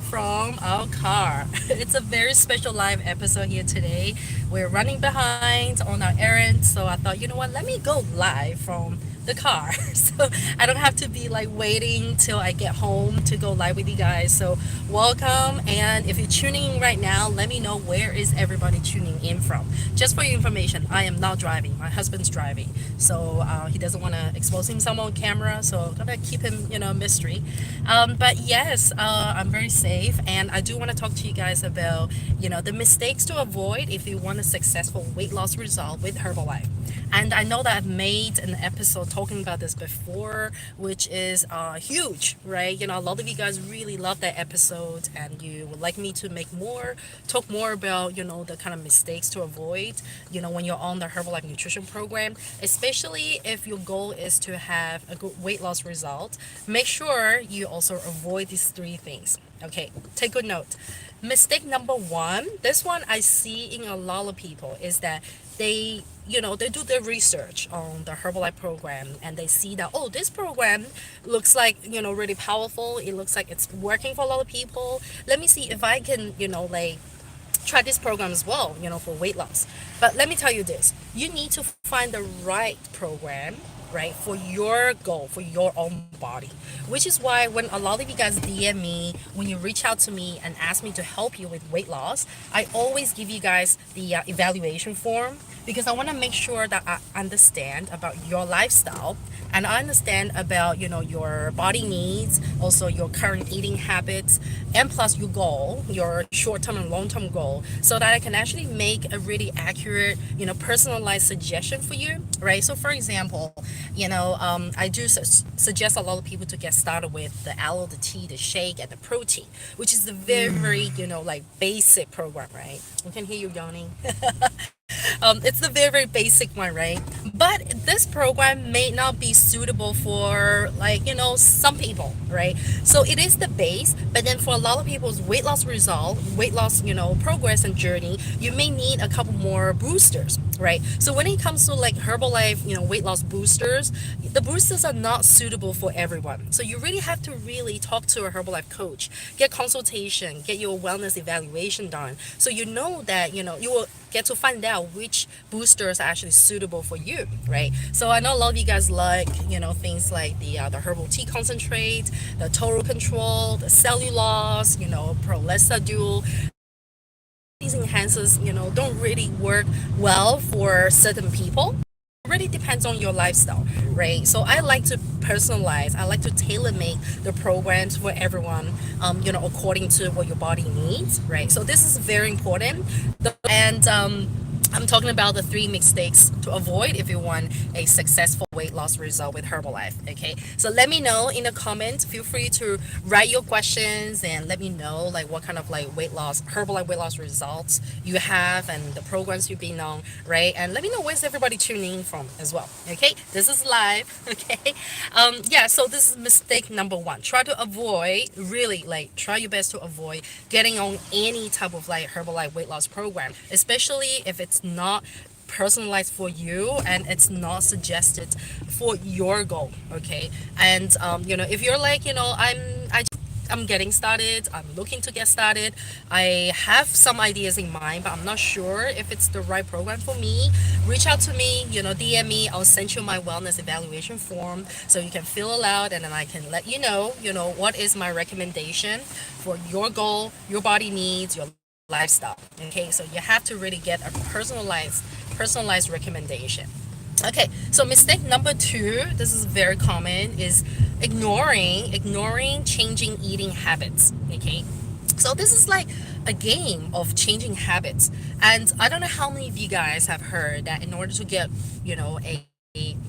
from our car. It's a very special live episode here today. We're running behind on our errands, so I thought, you know what, let me go live from the car so I don't have to be like waiting till I get home to go live with you guys. So welcome, and if you're tuning in right now, let me know where is everybody tuning in from. Just for your information, I am not driving. My husband's driving, so he doesn't want to expose himself on camera, so I'm gonna keep him, mystery. But yes, I'm very safe, and I do want to talk to you guys about, the mistakes to avoid if you want a successful weight loss result with Herbalife. And I know that I've made an episode talking about this before, which is huge, right? A lot of you guys really love that episode, and you would like me to talk more about, the kind of mistakes to avoid, when you're on the Herbalife nutrition program, especially if your goal is to have a good weight loss result. Make sure you also avoid these three things. Okay, take good note. Mistake number one, this one I see in a lot of people, is that they do their research on the Herbalife program, and they see that, oh, this program looks like, really powerful. It looks like it's working for a lot of people. Let me see if I can, like try this program as well, for weight loss. But let me tell you this, you need to find the right program, right, for your goal, for your own body. Which is why when a lot of you guys DM me, when you reach out to me and ask me to help you with weight loss, I always give you guys the evaluation form, because I want to make sure that I understand about your lifestyle, and I understand about, your body needs, also your current eating habits, and plus your goal, your short-term and long-term goal, so that I can actually make a really accurate, personalized suggestion for you, right? So for example, I do suggest a lot of people to get started with the aloe, the tea, the shake, and the protein, which is the very, like basic program, right? I can hear you yawning. It's the very, very basic one, right? But this program may not be suitable for, like, some people, right? So it is the base, but then for a lot of people's weight loss result, weight loss, progress and journey, you may need a couple more boosters, right? So when it comes to like Herbalife, weight loss boosters, the boosters are not suitable for everyone. So you really have to really talk to a Herbalife coach, get consultation, get your wellness evaluation done, so you know that, you will get to find out which boosters are actually suitable for you, right? So I know a lot of you guys like, things like the herbal tea concentrate, the total control, the cellulose, Prolesta dual. These enhancers, don't really work well for certain people. It really depends on your lifestyle, right? So I like to personalize, I like to tailor make the programs for everyone, according to what your body needs, right? So this is very important. And I'm talking about the three mistakes to avoid if you want a successful weight loss result with Herbalife. Okay, so let me know in the comments. Feel free to write your questions and let me know like what kind of like Herbalife weight loss results you have and the programs you've been on, right? And let me know where's everybody tuning in from as well. Okay, this is live. Okay, yeah. So this is mistake number one. Try to avoid, really, like, try your best to avoid getting on any type of like Herbalife weight loss program, especially if it's not personalized for you and it's not suggested for your goal. Okay, and if you're like, I'm getting started, I'm looking to get started, I have some ideas in mind, but I'm not sure if it's the right program for me, reach out to me, DM me. I'll send you my wellness evaluation form so you can fill it out, and then I can let what is my recommendation for your goal, your body needs, your lifestyle. Okay, so you have to really get a personalized recommendation. Okay, so mistake number two, this is very common, is ignoring changing eating habits. Okay, so this is like a game of changing habits, and I don't know how many of you guys have heard that in order to get, a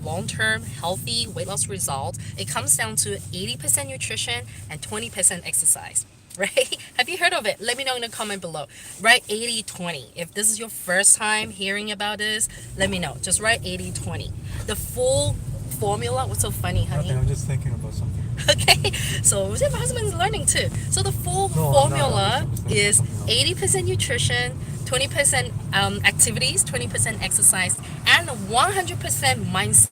long-term healthy weight loss result, it comes down to 80% nutrition and 20% exercise. Right? Have you heard of it? Let me know in the comment below. Write 80/20. If this is your first time hearing about this, let me know. Just write 80/20. The full formula. What's so funny, honey? Nothing, I'm just thinking about something. Okay, so my husband is learning too. So the full No, I'm not. formula I was thinking is something else. 80% nutrition, 20% activities, 20% exercise, and 100% mindset.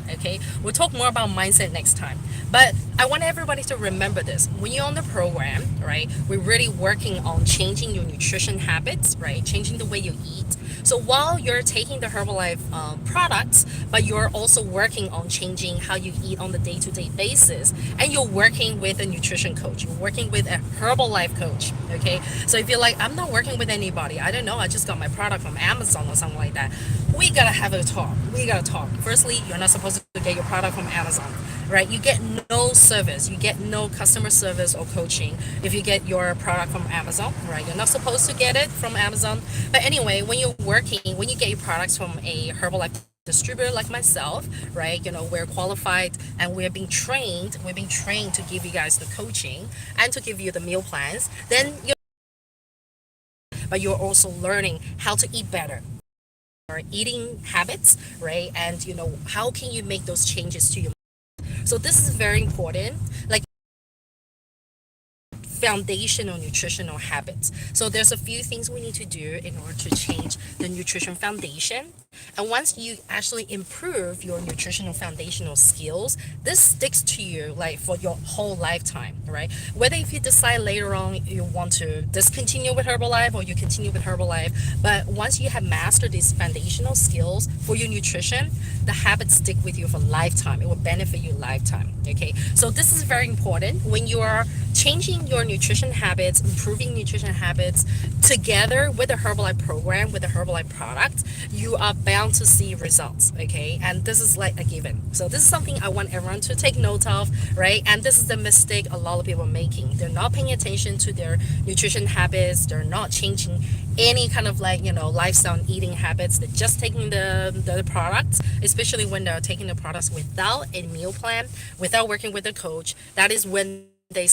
Okay, Okay, we'll talk more about mindset next time. But I want everybody to remember this: when you're on the program, right, we're really working on changing your nutrition habits, right, changing the way you eat. So while you're taking the Herbalife products, but you're also working on changing how you eat on the day-to-day basis, and you're working with a nutrition coach, you're working with a Herbalife coach. Okay, so if you're like, I'm not working with anybody, I don't know, I just got my product from Amazon or something like that, we gotta have a talk. We gotta talk. Firstly, you're not supposed to get your product from Amazon, right? You get no service, you get no customer service or coaching if you get your product from Amazon, right? You're not supposed to get it from Amazon. But anyway, when you're working, when you get your products from a Herbalife distributor like myself, right, we're qualified and we're being trained to give you guys the coaching and to give you the meal plans, then but you're also learning how to eat better, or eating habits, right? And how can you make those changes to your. So this is very important. Like, foundational nutritional habits. So there's a few things we need to do in order to change the nutrition foundation. And once you actually improve your nutritional foundational skills, this sticks to you like for your whole lifetime, right? Whether if you decide later on you want to discontinue with Herbalife or you continue with Herbalife, but once you have mastered these foundational skills for your nutrition, the habits stick with you for lifetime. It will benefit you lifetime. Okay, so this is very important when you are changing your nutrition habits, improving nutrition habits together with the Herbalife program, with the Herbalife product, you are bound to see results. Okay, and this is like a given. So this is something I want everyone to take note of, right? And this is the mistake a lot of people are making. They're not paying attention to their nutrition habits. They're not changing any kind of like lifestyle and eating habits. They're just taking the products, especially when they're taking the products without a meal plan, without working with a coach. That is when they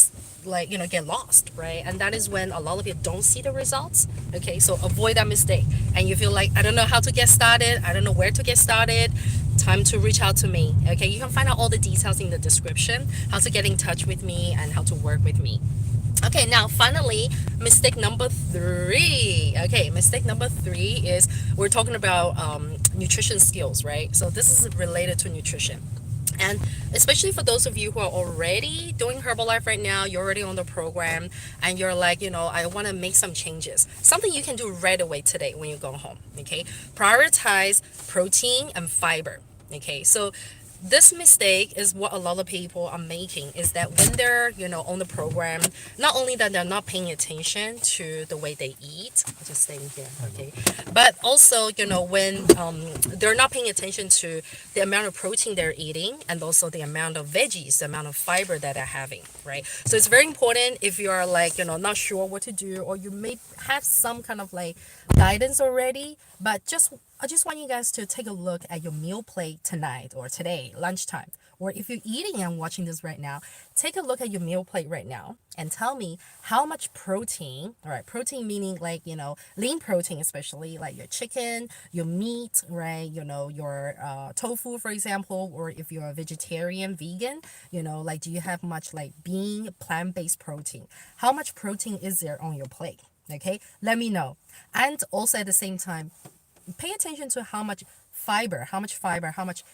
like get lost, right? And that is when a lot of you don't see the results. Okay, so avoid that mistake. And you feel like, I don't know how to get started, I don't know where to get started, time to reach out to me. Okay, you can find out all the details in the description, how to get in touch with me and how to work with me. Okay, now finally, mistake number three. Okay, mistake number three is we're talking about nutrition skills, right? So this is related to nutrition. And especially for those of you who are already doing Herbalife right now, you're already on the program, and you're like, I want to make some changes. Something you can do right away today when you go home. Okay, prioritize protein and fiber. Okay, so this mistake is what a lot of people are making, is that when they're on the program, not only that they're not paying attention to the way they eat, I'll just stay in here, okay, but also when they're not paying attention to the amount of protein they're eating, and also the amount of veggies, the amount of fiber that they're having, right? So it's very important, if you're like not sure what to do, or you may have some kind of like guidance already, but I just want you guys to take a look at your meal plate tonight or today, lunchtime. Or if you're eating and watching this right now, take a look at your meal plate right now and tell me how much protein, all right, protein meaning like, lean protein, especially like your chicken, your meat, right, your tofu, for example, or if you're a vegetarian, vegan, like do you have much like bean, plant-based protein? How much protein is there on your plate? Okay, let me know. And also at the same time, pay attention to how much fiber, how much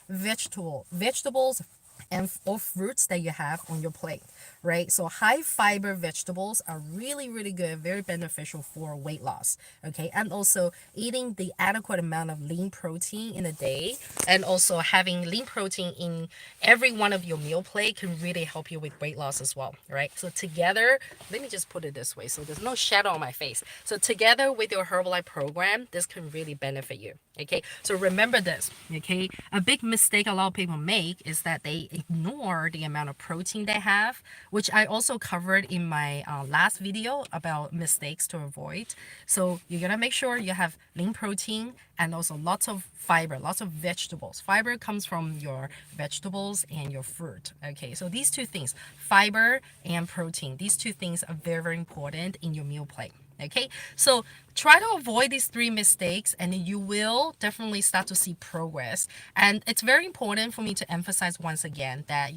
vegetables and or fruits that you have on your plate, right? So high fiber vegetables are really, really good, very beneficial for weight loss, okay? And also eating the adequate amount of lean protein in a day, and also having lean protein in every one of your meal plate can really help you with weight loss as well, right? So together, let me just put it this way so there's no shadow on my face. So together with your Herbalife program, this can really benefit you, okay? So remember this, okay? A big mistake a lot of people make is that they ignore the amount of protein they have, which I also covered in my last video about mistakes to avoid. So you're gonna make sure you have lean protein and also lots of fiber, lots of vegetables. Fiber comes from your vegetables and your fruit. Okay, so these two things, fiber and protein, these two things are very, very important in your meal plate. Okay, so try to avoid these three mistakes and you will definitely start to see progress. And it's very important for me to emphasize once again that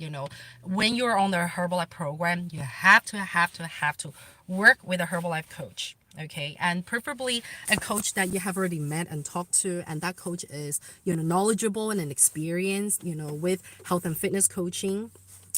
when you're on the Herbalife program, you have to work with a Herbalife coach. Okay, and preferably a coach that you have already met and talked to, and that coach is, knowledgeable and an experienced, with health and fitness coaching.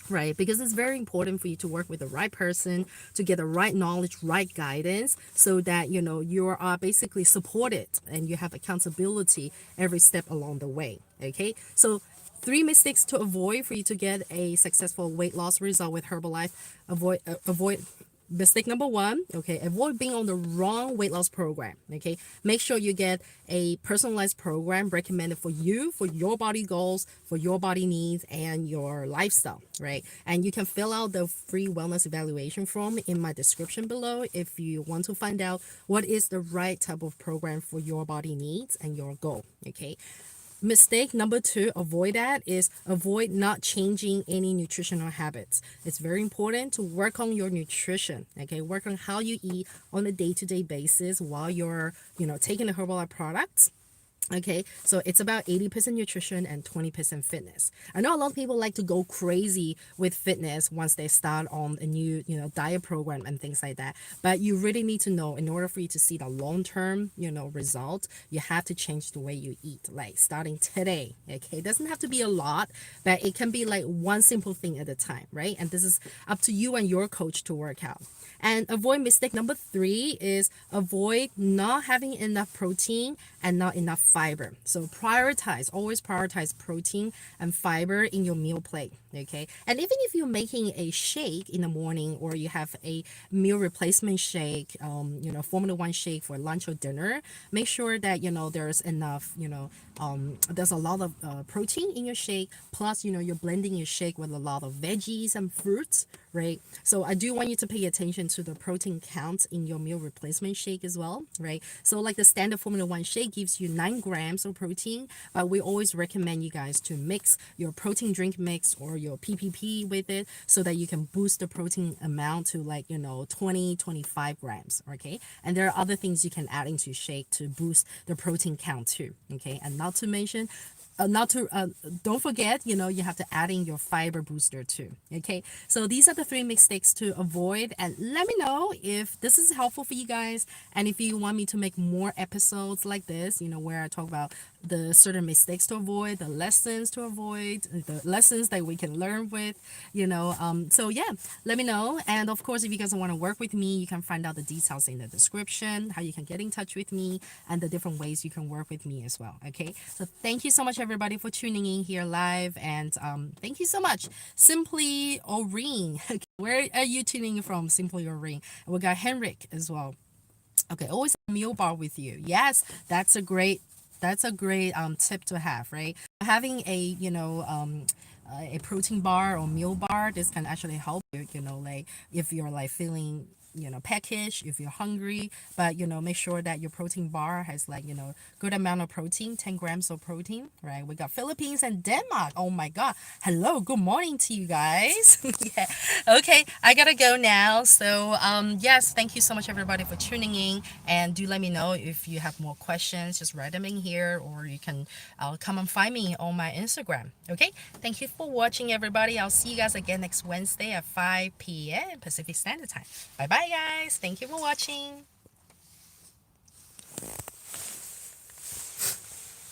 Right, because it's very important for you to work with the right person to get the right knowledge, right guidance, so that you are basically supported and you have accountability every step along the way. Okay, so three mistakes to avoid for you to get a successful weight loss result with Herbalife. Avoid mistake number one. Okay, avoid being on the wrong weight loss program. Okay, make sure you get a personalized program recommended for you, for your body goals, for your body needs and your lifestyle, right? And you can fill out the free wellness evaluation form in my description below if you want to find out what is the right type of program for your body needs and your goal. Okay, mistake number two, avoid that, is avoid not changing any nutritional habits. It's very important to work on your nutrition. Okay, work on how you eat on a day-to-day basis while you're taking the Herbalife products. Okay, so it's about 80% nutrition and 20% fitness. I know a lot of people like to go crazy with fitness once they start on a new, diet program and things like that. But you really need to know, in order for you to see the long-term, result, you have to change the way you eat, like starting today. Okay, it doesn't have to be a lot, but it can be like one simple thing at a time, right? And this is up to you and your coach to work out. And avoid mistake number three is avoid not having enough protein and not enough fiber. So always prioritize protein and fiber in your meal plate. Okay, and even if you're making a shake in the morning, or you have a meal replacement shake, Formula One shake for lunch or dinner, make sure that there's enough, there's a lot of protein in your shake, plus you're blending your shake with a lot of veggies and fruits, right? So I do want you to pay attention to the protein count in your meal replacement shake as well, right? So like the standard Formula One shake gives you 9 grams of protein, but we always recommend you guys to mix your protein drink mix or your PPP with it, so that you can boost the protein amount to 20-25 grams. Okay, and there are other things you can add into shake to boost the protein count too. Okay, and not to mention, don't forget, you have to add in your fiber booster too. Okay, so these are the three mistakes to avoid, and let me know if this is helpful for you guys, and if you want me to make more episodes like this, where I talk about the certain mistakes to avoid, the lessons to avoid, the lessons that we can learn with, so yeah, let me know. And of course, if you guys want to work with me, you can find out the details in the description, how you can get in touch with me, and the different ways you can work with me as well. Okay, so thank you so much everybody for tuning in here live, and thank you so much. Simply Oreen. Where are you tuning in from? Simply Oreen. We got Henrik as well. Okay, always a meal bar with you. Yes, that's a great tip to have, right? Having a protein bar or meal bar, this can actually help you, like if you're like feeling peckish, if you're hungry, but make sure that your protein bar has good amount of protein, 10 grams of protein, right? We got Philippines and Denmark. Oh my god, hello, good morning to you guys. Yeah, okay, I gotta go now. So yes, thank you so much everybody for tuning in, and do let me know if you have more questions. Just write them in here, or you can come and find me on my Instagram. Okay, thank you for watching everybody. I'll see you guys again next Wednesday at 5 p.m. Pacific Standard Time. Bye bye guys, thank you for watching.